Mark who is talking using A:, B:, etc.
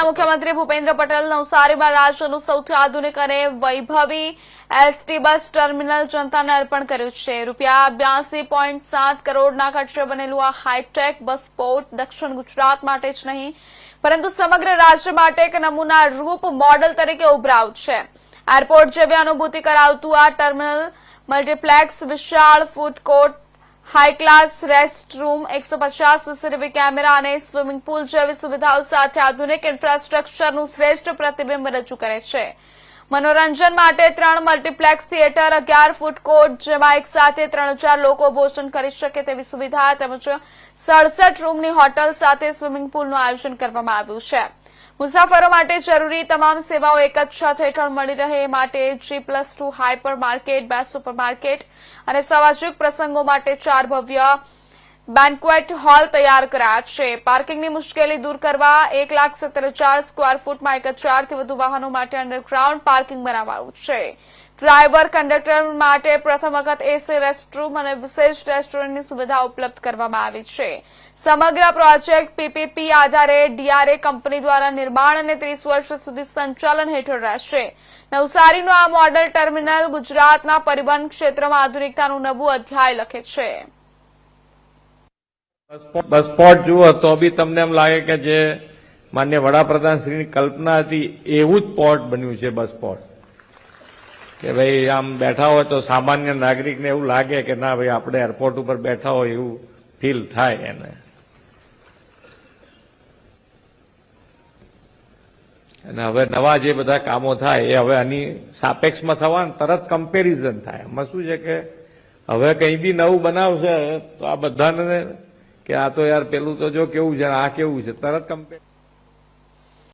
A: રાજ્યના મુખ્યમંત્રી ભૂપેન્દ્ર પટેલ નવસારીમાં રાજ્યનું સૌથી આધુનિક અને વૈભવી એસટી બસ ટર્મિનલ જનતાને અર્પણ કર્યું છે. ₹82.7 કરોડના ખર્ચે બનેલું આ હાઈટેક બસ પોર્ટ દક્ષિણ ગુજરાત માટે જ નહીં પરંતુ સમગ્ર રાજ્ય માટે એક નમૂના રૂપ મોડેલ તરીકે ઉભરાયું છે. એરપોર્ટ જેવી અનુભૂતિ કરાવતું આ ટર્મિનલ મલ્ટીપ્લેક્સ, વિશાળ food court, high class rest room, 150 CCTV camera અને સ્વિમિંગ પુલ જેવી સુવિધાઓ સાથે આધુનિક ઇન્ફ્રાસ્ટ્રક્ચરનું શ્રેષ્ઠ પ્રતિબિંબ રજૂ કરે છે. મનોરંજન માટે 3 મલ્ટીપ્લેક્સ થિયેટર, 11 ફૂડ કોર્ટ જેમાં એક સાથે 3000 લોકો ભોજન કરી શકે તેવી સુવિધા તેમજ 67 રૂમની હોટલ સાથે સ્વિમિંગ પુલનું આયોજન કરવામાં આવ્યું છે. મુસાફરો માટે જરૂરી તમામ સેવાઓ એક જ છત હેઠળ મળી રહે એ માટે G+2 hyper market, 2 super market અને સામાજિક પ્રસંગો માટે 4 ભવ્ય બેન્ક્વેટ હોલ તૈયાર કરાયા છે. પાર્કિંગની મુશ્કેલી દૂર કરવા 1,70,000 સ્ક્વેર ફૂટમાં 1000 થી વધુ વાહનો માટે અંડરગ્રાઉન્ડ પાર્કિંગ બનાવાયું છે. ડ્રાઈવર, કંડક્ટર માટે પ્રથમ વખત એસી રેસ્ટરૂમ અને વિશેષ રેસ્ટોરન્ટની સુવિધા ઉપલબ્ધ કરવામાં આવી છે. સમગ્ર પ્રોજેક્ટ પીપીપી આધારે ડીઆરએ કંપની દ્વારા નિર્માણ અને 30 વર્ષ સુધી સંચાલન હેઠળ રહેશે. નવસારીનું આ મોડેલ ટર્મિનલ ગુજરાતના પરિવહન ક્ષેત્રમાં આધુનિકતાનું નવું અધ્યાય લખે છે.
B: બસ સ્પોટ જુઓ તો બી તમને એમ લાગે કે જે માન્ય વડાપ્રધાન શ્રીની કલ્પના હતી એવું જ પોર્ટ બન્યું છે. બસ સ્પોટ કે ભાઈ આમ બેઠા હોય તો સામાન્ય નાગરિકને એવું લાગે કે ના ભાઈ આપણે એરપોર્ટ ઉપર બેઠા હોય એવું ફીલ થાય એને. અને હવે નવા જે બધા કામો થાય એ હવે આની સાપેક્ષમાં થવા તરત કમ્પેરિઝન થાય. એમાં શું છે કે હવે કંઈ બી નવું બનાવશે તો આ બધાને કે આ તો યાર પેલું તો જો કેવું છે, આ કેવું છે, તરત કમ્પેર